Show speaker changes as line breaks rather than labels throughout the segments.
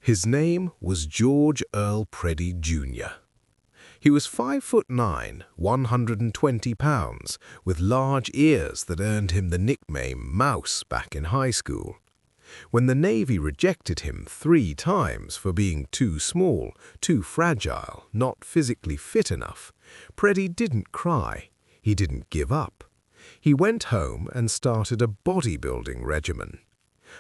His name was George Earl Preddy Jr. He was 5'9", 120 pounds, with large ears that earned him the nickname Mouse back in high school. When the Navy rejected him 3 times for being too small, too fragile, not physically fit enough, Preddy didn't cry. He didn't give up. He went home and started a bodybuilding regimen.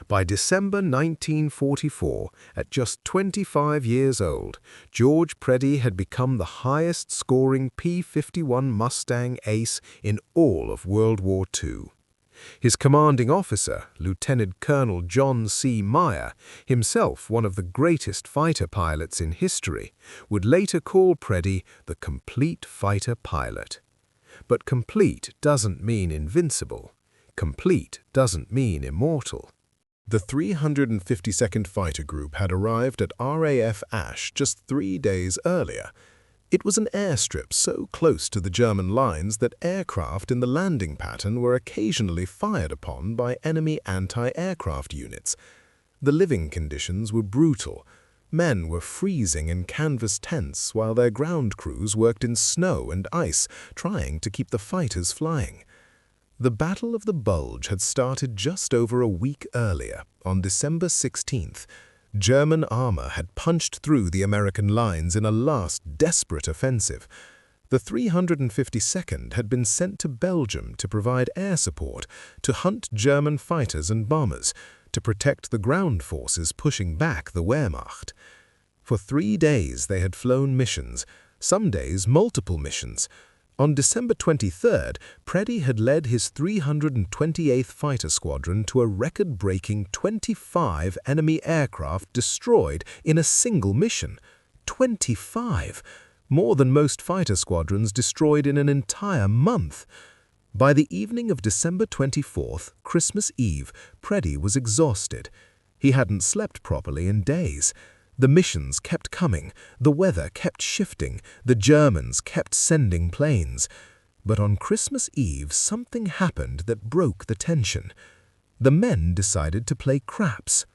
By December 1944, at just 25 years old, George Preddy had become the highest-scoring P-51 Mustang ace in all of World War II. His commanding officer, Lieutenant Colonel John C. Meyer, himself one of the greatest fighter pilots in history, would later call Preddy the complete fighter pilot. But complete doesn't mean invincible. Complete doesn't mean immortal. The 352nd Fighter Group had arrived at RAF Asch just 3 days earlier. It was an airstrip so close to the German lines that aircraft in the landing pattern were occasionally fired upon by enemy anti-aircraft units. The living conditions were brutal. Men were freezing in canvas tents while their ground crews worked in snow and ice, trying to keep the fighters flying. The Battle of the Bulge had started just over a week earlier, on December 16th. German armor had punched through the American lines in a last desperate offensive. The 352nd had been sent to Belgium to provide air support, to hunt German fighters and bombers, to protect the ground forces pushing back the Wehrmacht. For 3 days they had flown missions, some days multiple missions. On December 23rd, Preddy had led his 328th Fighter Squadron to a record-breaking 25 enemy aircraft destroyed in a single mission. 25! More than most fighter squadrons destroyed in an entire month. By the evening of December 24th, Christmas Eve, Preddy was exhausted. He hadn't slept properly in days. The missions kept coming, the weather kept shifting, the Germans kept sending planes. But on Christmas Eve, something happened that broke the tension. The men decided to play craps.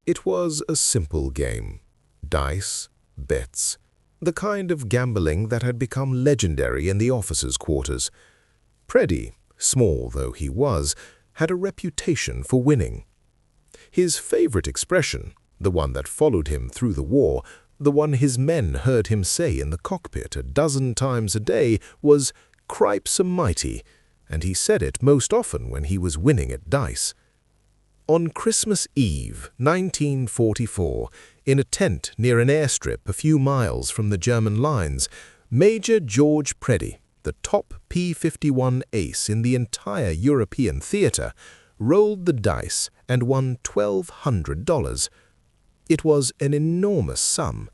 It was a simple game. Dice, bets, the kind of gambling that had become legendary in the officers' quarters. Preddy, small though he was, had a reputation for winning. His favorite expression, the one that followed him through the war, the one his men heard him say in the cockpit a dozen times a day, was "Cripes a'mighty," and he said it most often when he was winning at dice. On Christmas Eve, 1944, in a tent near an airstrip a few miles from the German lines, Major George Preddy, the top P-51 ace in the entire European theater, rolled the dice and won $1,200. It was an enormous sum.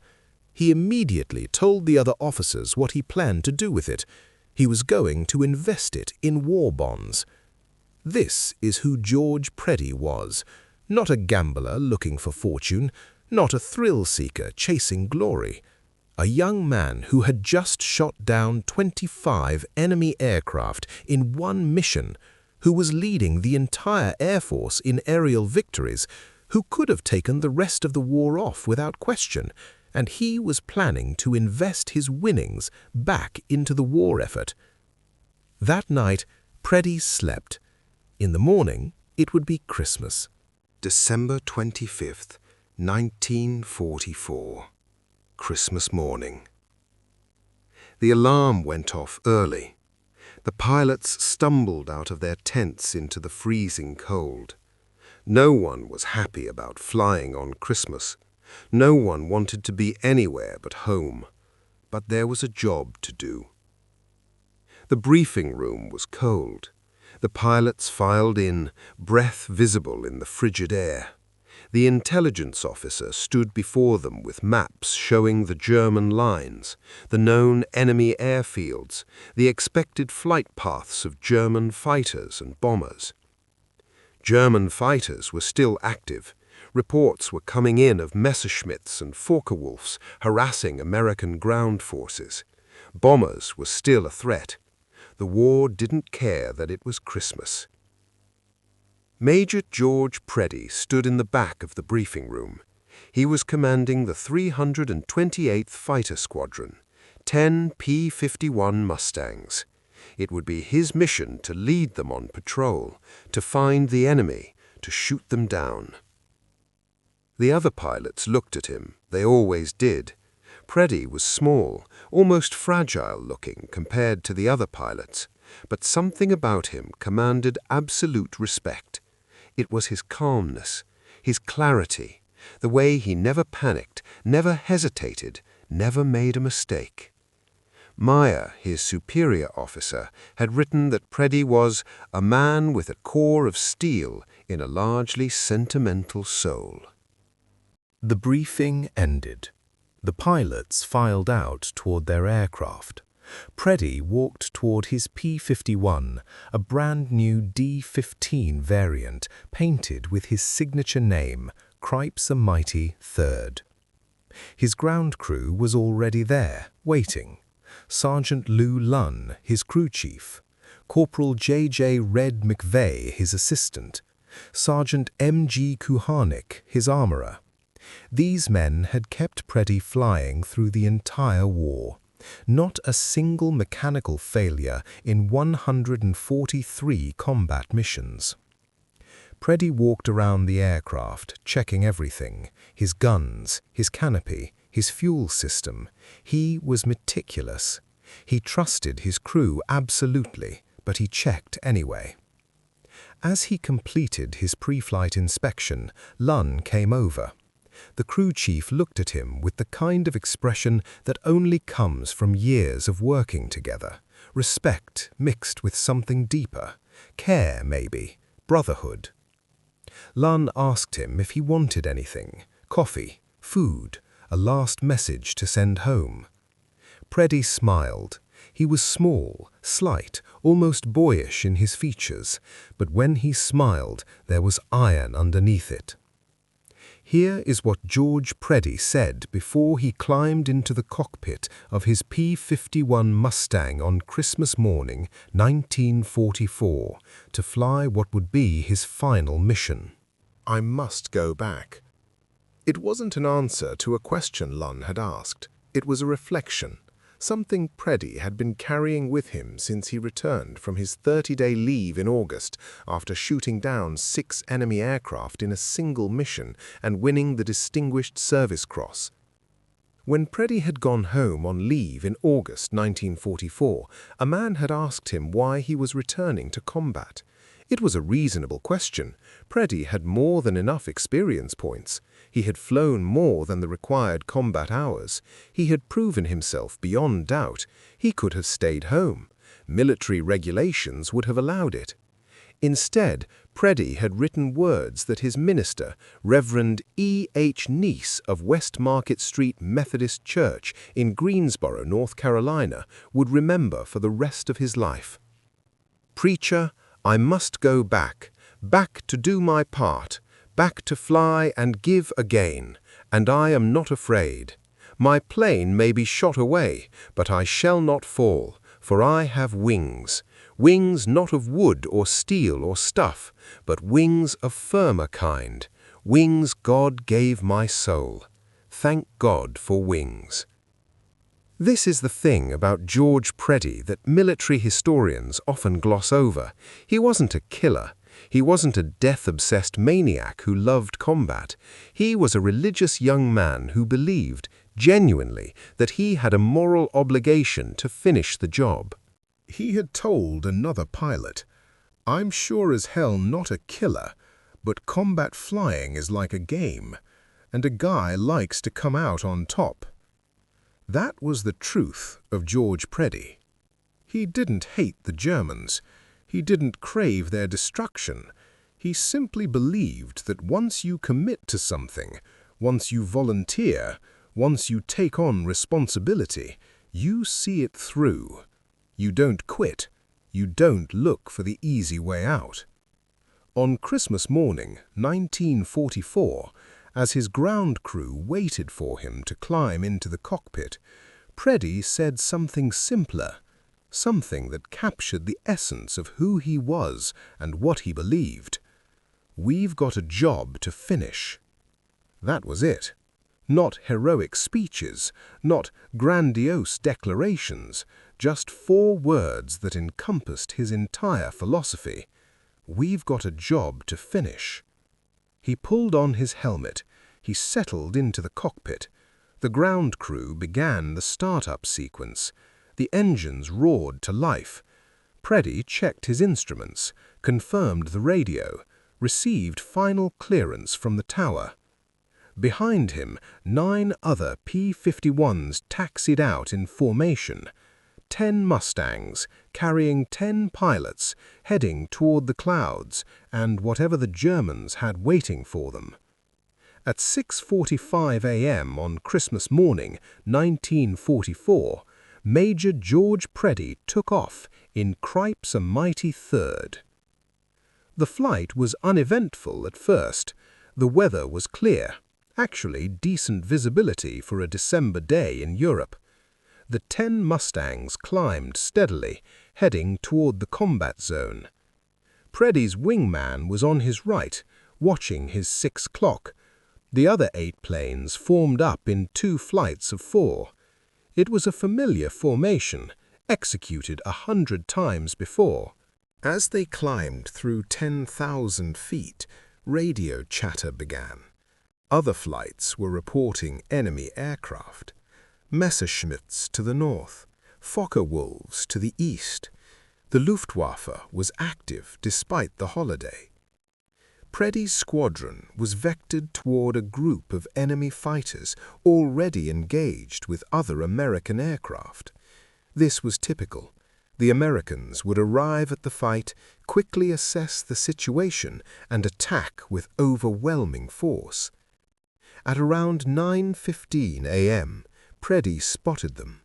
He immediately told the other officers what he planned to do with it. He was going to invest it in war bonds. This is who George Preddy was. Not a gambler looking for fortune, not a thrill-seeker chasing glory. A young man who had just shot down 25 enemy aircraft in one mission, who was leading the entire Air Force in aerial victories, who could have taken the rest of the war off without question, and he was planning to invest his winnings back into the war effort. That night, Preddy slept. In the morning, it would be Christmas. December 25th, 1944. Christmas morning. The alarm went off early. The pilots stumbled out of their tents into the freezing cold. No one was happy about flying on Christmas. No one wanted to be anywhere but home. But there was a job to do. The briefing room was cold. The pilots filed in, breath visible in the frigid air. The intelligence officer stood before them with maps showing the German lines, the known enemy airfields, the expected flight paths of German fighters and bombers. German fighters were still active. Reports were coming in of Messerschmitts and Focke-Wulfs harassing American ground forces. Bombers were still a threat. The war didn't care that it was Christmas. Major George Preddy stood in the back of the briefing room.
He was commanding the 328th Fighter Squadron, 10 P-51 Mustangs. It would be his mission to lead them on patrol, to find the enemy, to shoot them down. The other pilots looked at him. They always did. Preddy was small, almost fragile-looking compared to the other pilots, but something about him commanded absolute respect. It was his calmness, his clarity, the way he never panicked, never hesitated, never made a mistake. Meyer, his superior officer, had written that Preddy was a man with a core of steel in a largely sentimental soul.
The briefing ended. The pilots filed out toward their aircraft. Preddy walked toward his P-51, a brand-new D-15 variant painted with his signature name, Cripes a Mighty III. His ground crew was already there, waiting. Sergeant Lou Lunn, his crew chief, Corporal J.J. Red McVeigh, his assistant, Sergeant M.G. Kuharnik, his armorer. These men had kept Preddy flying through the entire war. Not a single mechanical failure in 143 combat missions. Preddy walked around the aircraft, checking everything, his guns, his canopy, his fuel system. He was meticulous. He trusted his crew absolutely, but he checked anyway. As he completed his pre-flight inspection, Lunn came over. The crew chief looked at him with the kind of expression that only comes from years of working together. Respect mixed with something deeper. Care, maybe. Brotherhood. Lunn asked him if he wanted anything. Coffee, food, a last message to send home. Preddy smiled. He was small, slight, almost boyish in his features, but when he smiled, there was iron underneath it. Here is what George Preddy said before he climbed into the cockpit of his P-51 Mustang on Christmas morning, 1944, to fly what would be his final mission.
I must go back. It wasn't an answer to a question Lunn had asked. It was a reflection, something Preddy had been carrying with him since he returned from his 30-day leave in August after shooting down 6 enemy aircraft in a single mission and winning the Distinguished Service Cross. When Preddy had gone home on leave in August 1944, a man had asked him why he was returning to combat. It was a reasonable question. Preddy had more than enough experience points. He had flown more than the required combat hours. He had proven himself beyond doubt. He could have stayed home. Military regulations would have allowed it. Instead, Preddy had written words that his minister, Reverend E. H. Neese of West Market Street Methodist Church in Greensboro, North Carolina, would remember for the rest of his life. "Preacher, I must go back, back to do my part, back to fly and give again, and I am not afraid. My plane may be shot away, but I shall not fall, for I have wings, wings not of wood or steel or stuff, but wings of firmer kind, wings God gave my soul. Thank God for wings." This is the thing about George Preddy that military historians often gloss over. He wasn't a killer. He wasn't a death-obsessed maniac who loved combat. He was a religious young man who believed, genuinely, that he had a moral obligation to finish the job.
He had told another pilot, "I'm sure as hell not a killer, but combat flying is like a game, and a guy likes to come out on top." That was the truth of George Preddy. He didn't hate the Germans. He didn't crave their destruction. He simply believed that once you commit to something, once you volunteer, once you take on responsibility, you see it through. You don't quit. You don't look for the easy way out. On Christmas morning, 1944, as his ground crew waited for him to climb into the cockpit, Preddy said something simpler, something that captured the essence of who he was and what he believed. "We've got a job to finish." That was it.
Not heroic speeches, not grandiose declarations, just 4 words that encompassed his entire philosophy. We've got a job to finish. He pulled on his helmet. He settled into the cockpit. The ground crew began the startup sequence. The engines roared to life. Preddy checked his instruments, confirmed the radio, received final clearance from the tower. Behind him, 9 other P-51s taxied out in formation. 10 Mustangs, carrying 10 pilots, heading toward the clouds and whatever the Germans had waiting for them. At 6:45 a.m. on Christmas morning, 1944, Major George Preddy took off in Cripes a Mighty Third. The flight was uneventful at first. The weather was clear. Actually decent visibility for a December day in Europe. The 10 Mustangs climbed steadily, heading toward the combat zone. Preddy's wingman was on his right, watching his 6 clock. The other 8 planes formed up in 2 flights of 4. It was a familiar formation, executed 100 times before. As they climbed through 10,000 feet, radio chatter began. Other flights were reporting enemy aircraft. Messerschmitts to the north, Fokker-Wolves to the east. The Luftwaffe was active despite the holiday. Preddy's squadron was vectored toward a group of enemy fighters already engaged with other American aircraft. This was typical. The Americans would arrive at the fight, quickly assess the situation, and attack with overwhelming force. At around 9:15 a.m., Preddy spotted them.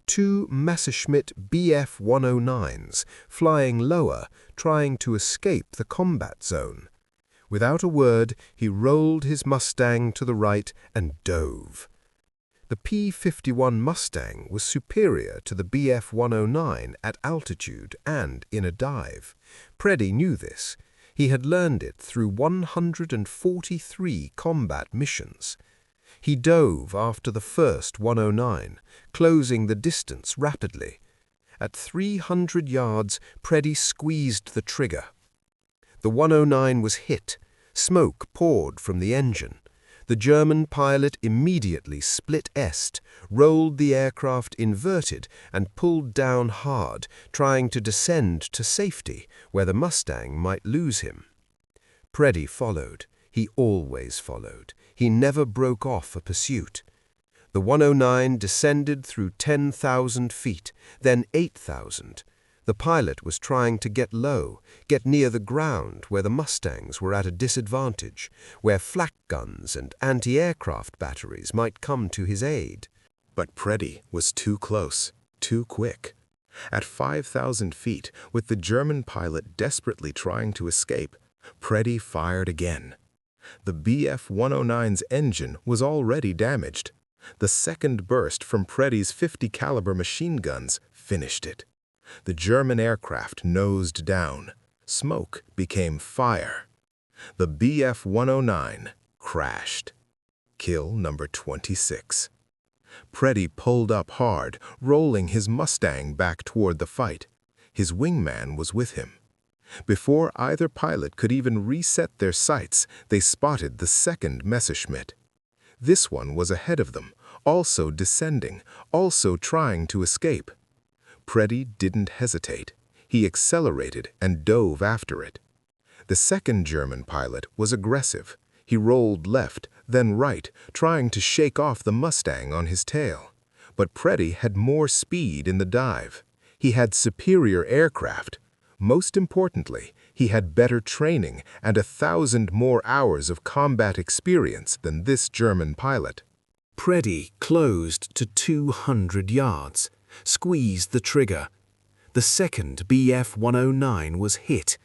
2 Messerschmitt Bf-109s flying lower, trying to escape the combat zone. Without a word, he rolled his Mustang to the right and dove. The P-51 Mustang was superior to the Bf-109 at altitude and in a dive. Preddy knew this. He had learned it through 143 combat missions. He dove after the first 109, closing the distance rapidly. At 300 yards, Preddy squeezed the trigger. The 109 was hit. Smoke poured from the engine. The German pilot immediately split est, rolled the aircraft inverted, and pulled down hard, trying to descend to safety, where the Mustang might lose him. Preddy followed. He always followed. He never broke off a pursuit. The 109 descended through 10,000 feet, then 8,000. The pilot was trying to get low, get near the ground where the Mustangs were at a disadvantage, where flak guns and anti-aircraft batteries might come to his aid.
But Preddy was too close, too quick. At 5,000 feet, with the German pilot desperately trying to escape, Preddy fired again. The Bf-109's engine was already damaged. The second burst from Preddy's .50 caliber machine guns finished it. The German aircraft nosed down. Smoke became fire. The Bf-109 crashed. Kill number 26. Preddy pulled up hard, rolling his Mustang back toward the fight. His wingman was with him. Before either pilot could even reset their sights, they spotted the second Messerschmitt. This one was ahead of them, also descending, also trying to escape. Preddy didn't hesitate. He accelerated and dove after it. The second German pilot was aggressive. He rolled left, then right, trying to shake off the Mustang on his tail. But Preddy had more speed in the dive. He had superior aircraft. Most importantly, he had better training and 1,000 more hours of combat experience than this German pilot. Preddy closed to 200 yards. Squeezed the trigger. The second Bf-109 was hit.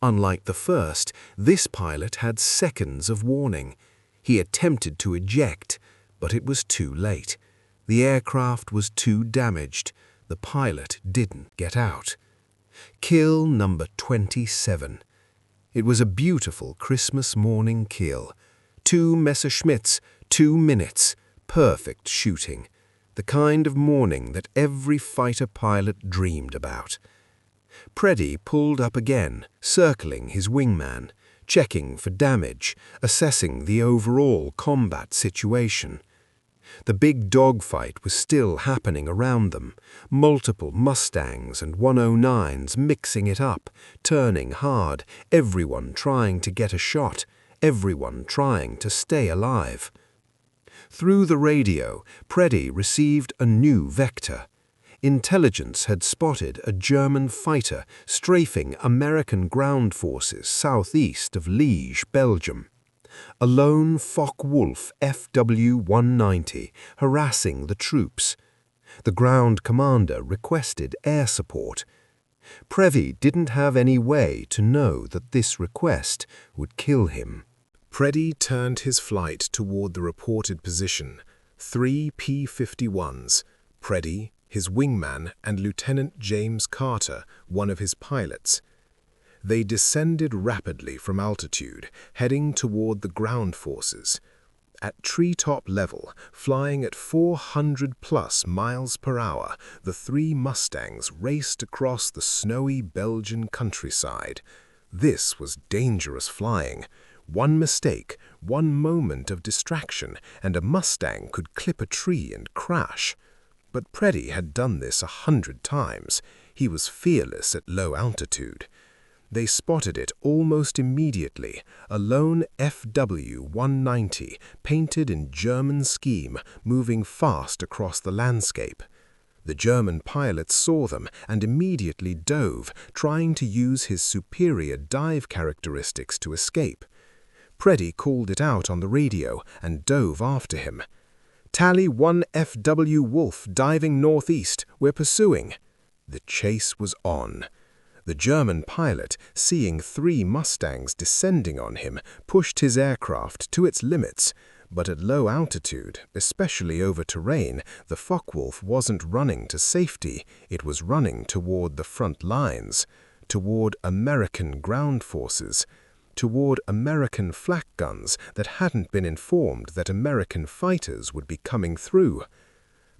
Unlike the first, this pilot had seconds of warning. He attempted to eject, but it was too late. The aircraft was too damaged. The pilot didn't get out. Kill number 27. It was a beautiful Christmas morning kill. 2 Messerschmitts,
2 minutes, perfect shooting, the kind of morning that every fighter pilot dreamed about. Preddy pulled up again, circling his wingman, checking for damage, assessing the overall combat situation. The big dogfight was still happening around them, multiple Mustangs and 109s mixing it up, turning hard, everyone trying to get a shot, everyone trying to stay alive. Through the radio, Preddy received a new vector. Intelligence had spotted a German fighter strafing American ground forces southeast of Liège, Belgium. A lone Focke-Wulf FW-190 harassing the troops. The ground commander requested air support. Preddy didn't have any way to know that this request would kill him.
Preddy turned his flight toward the reported position. 3 P-51s, Preddy, his wingman, and Lieutenant James Carter, one of his pilots. They descended rapidly from altitude, heading toward the ground forces. At treetop level, flying at 400+ miles per hour, the 3 Mustangs raced across the snowy Belgian countryside. This was dangerous flying. One mistake, one moment of distraction, and a Mustang could clip a tree and crash. But Preddy had done this 100 times. He was fearless at low altitude. They spotted it almost immediately, a lone FW-190, painted in German scheme, moving fast across the landscape. The German pilot saw them and immediately dove, trying to use his superior dive characteristics to escape. Preddy called it out on the radio and dove after him. "Tally 1 FW Wolf diving northeast, we're pursuing." The chase was on. The German pilot, seeing 3 Mustangs descending on him, pushed his aircraft to its limits. But at low altitude, especially over terrain, the Focke-Wulf wasn't running to safety, it was running toward the front lines, toward American ground forces, toward American flak guns that hadn't been informed that American fighters would be coming through.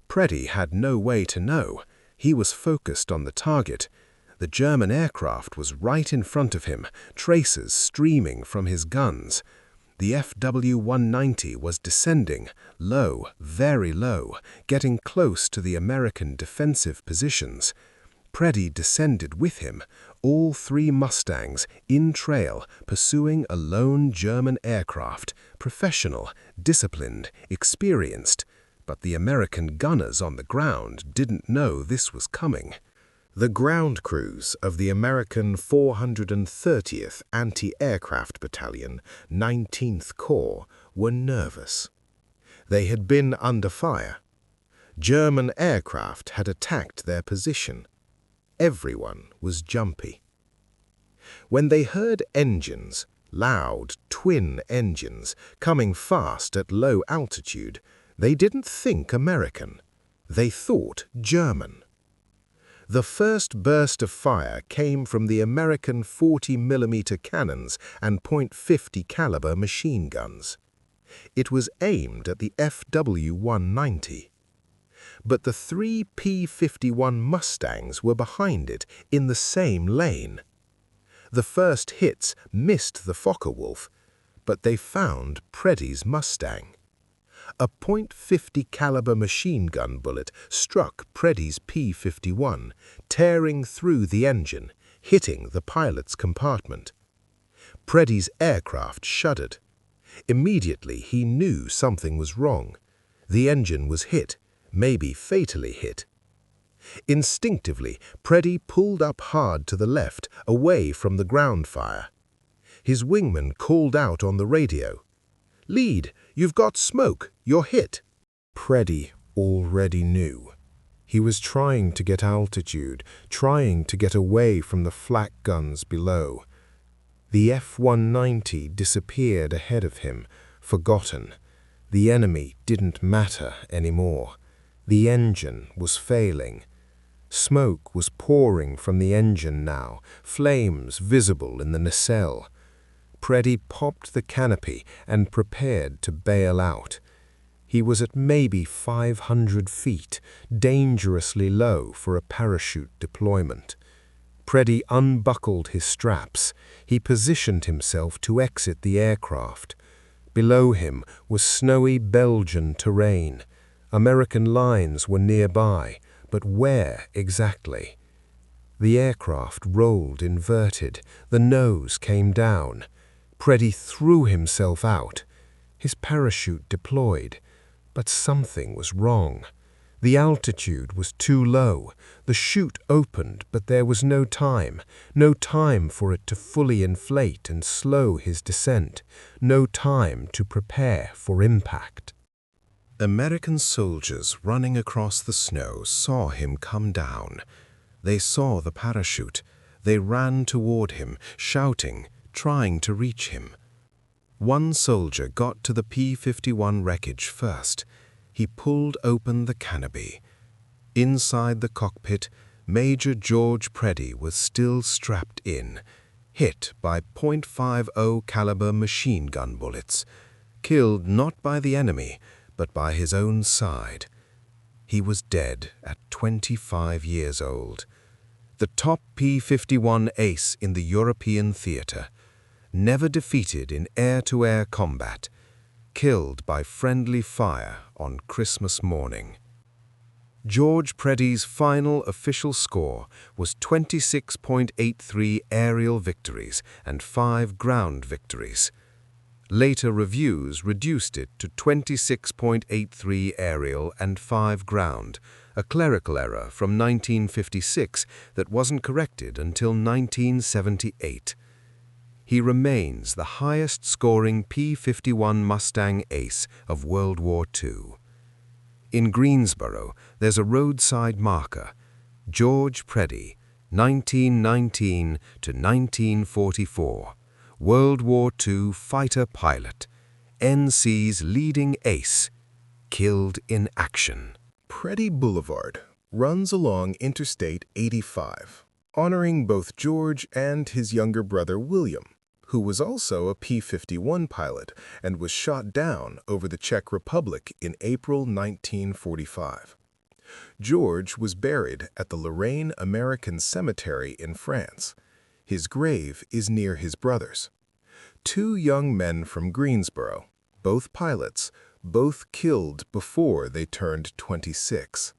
Preddy had no way to know. He was focused on the target. The German aircraft was right in front of him, traces streaming from his guns. The FW-190 was descending, low, very low, getting close to the American defensive positions. Preddy descended with him, all 3 Mustangs, in trail, pursuing a lone German aircraft, professional, disciplined, experienced. But the American gunners on the ground didn't know this was coming. The ground crews of the American 430th Anti-Aircraft Battalion, 19th Corps, were nervous. They had been under fire. German aircraft had attacked their position. Everyone was jumpy. When they heard engines, loud twin engines, coming fast at low altitude, they didn't think American. They thought German. The first burst of fire came from the American 40mm cannons and .50 caliber machine guns. It was aimed at the FW-190. But the 3 P-51 Mustangs were behind it in the same lane. The first hits missed the Focke-Wulf, but they found Preddy's Mustang. A .50 caliber machine gun bullet struck Preddy's P-51, tearing through the engine, hitting the pilot's compartment. Preddy's aircraft shuddered. Immediately he knew something was wrong. The engine was hit, maybe fatally hit. Instinctively, Preddy pulled up hard to the left, away from the ground fire. His wingman called out on the radio, "Lead, you've got smoke, you're hit." Preddy already knew. He was trying to get altitude, trying to get away from the flak guns below. The F-190 disappeared ahead of him, forgotten. The enemy didn't matter anymore. The engine was failing. Smoke was pouring from the engine now, flames visible in the nacelle. Preddy popped the canopy and prepared to bail out.
He was at maybe 500 feet, dangerously low for a parachute deployment. Preddy unbuckled his straps. He positioned himself to exit the aircraft. Below him was snowy Belgian terrain. American lines were nearby, but where exactly? The aircraft rolled inverted. The nose came down. Preddy threw himself out. His parachute deployed, but something was wrong. The altitude was too low. The chute opened, but there was no time for it to fully inflate and slow his descent, no time to prepare for impact.
American soldiers running across the snow saw him come down. They saw the parachute. They ran toward him, shouting, trying to reach him. One soldier got to the P-51 wreckage first. He pulled open the canopy. Inside the cockpit, Major George Preddy was still strapped in, hit by .50 caliber machine gun bullets, killed not by the enemy, but by his own side. He was dead at 25 years old. The top P-51 ace in the European theater, never defeated in air-to-air combat, killed by friendly fire on Christmas morning. George Preddy's final official score was 26.83 aerial victories and 5 ground victories. Later reviews reduced it to 26.83 aerial and 5 ground, a clerical error from 1956 that wasn't corrected until 1978. He remains the highest-scoring P-51 Mustang ace of World War II. In Greensboro, there's a roadside marker, George Preddy, 1919 to 1944. World War II fighter pilot, NC's leading ace, killed in action.
Preddy Boulevard runs along Interstate 85, honoring both George and his younger brother William, who was also a P-51 pilot and was shot down over the Czech Republic in April 1945. George was buried at the Lorraine American Cemetery in France. His grave is near his brother's. 2 young men from Greensboro, both pilots, both killed before they turned 26.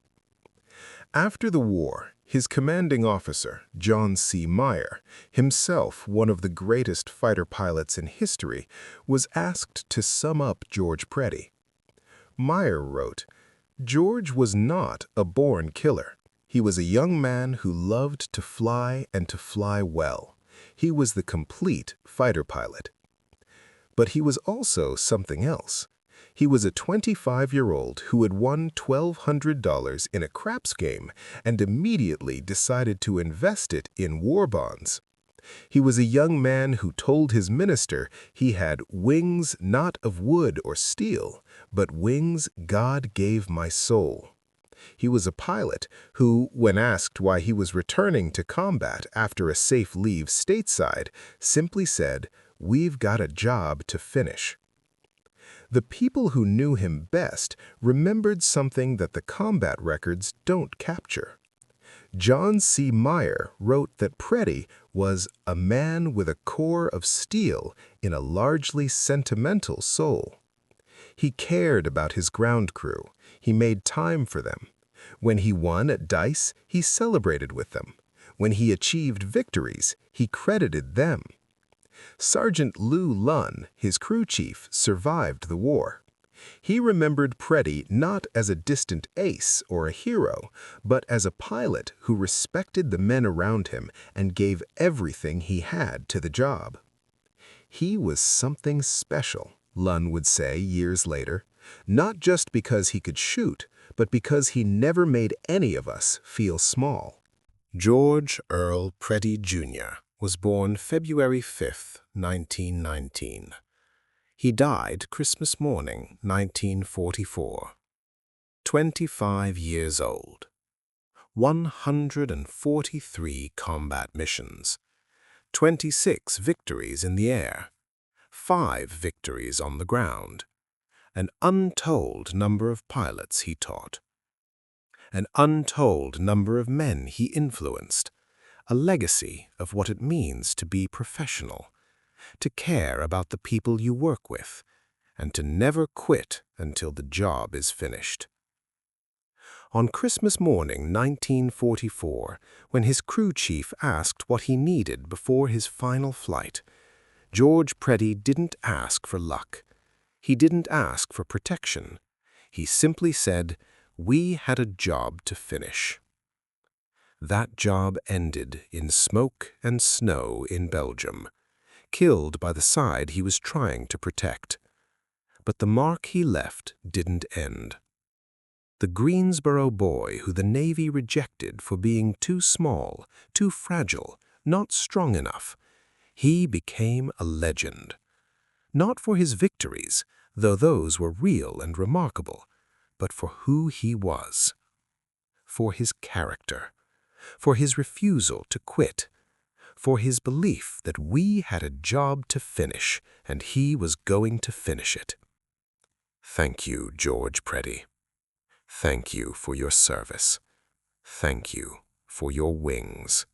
After the war, his commanding officer, John C. Meyer, himself one of the greatest fighter pilots in history, was asked to sum up George Preddy. Meyer wrote, "George was not a born killer. He was a young man who loved to fly and to fly well. He was the complete fighter pilot." But he was also something else. He was a 25-year-old who had won $1,200 in a craps game and immediately decided to invest it in war bonds. He was a young man who told his minister he had wings not of wood or steel, but wings God gave my soul. He was a pilot who, when asked why he was returning to combat after a safe leave stateside, simply said, "We've got a job to finish." The people who knew him best remembered something that the combat records don't capture. John C. Meyer wrote that Preddy was a man with a core of steel in a largely sentimental soul. He cared about his ground crew. He made time for them. When he won at dice, he celebrated with them. When he achieved victories, he credited them. Sergeant Lou Lunn, his crew chief, survived the war. He remembered Preddy not as a distant ace or a hero, but as a pilot who respected the men around him and gave everything he had to the job. He was something special, Lunn would say years later, not just because he could shoot, but because he never made any of us feel small.
George Earl Preddy Jr. was born February 5, 1919. He died Christmas morning, 1944. 25 years old. 143 combat missions. 26 victories in the air. 5 victories on the ground. An untold number of pilots he taught. An untold number of men he influenced. A legacy of what it means to be professional, to care about the people you work with, and to never quit until the job is finished. On Christmas morning 1944, when his crew chief asked what he needed before his final flight, George Preddy didn't ask for luck. He didn't ask for protection. He simply said, "We had a job to finish." That job ended in smoke and snow in Belgium, killed by the side he was trying to protect. But the mark he left didn't end. The Greensboro boy who the Navy rejected for being too small, too fragile, not strong enough, he became a legend. Not for his victories, though those were real and remarkable, but for who he was. For his character. For his refusal to quit. For his belief that we had a job to finish, and he was going to finish it. Thank you, George Preddy. Thank you for your service. Thank you for your wings.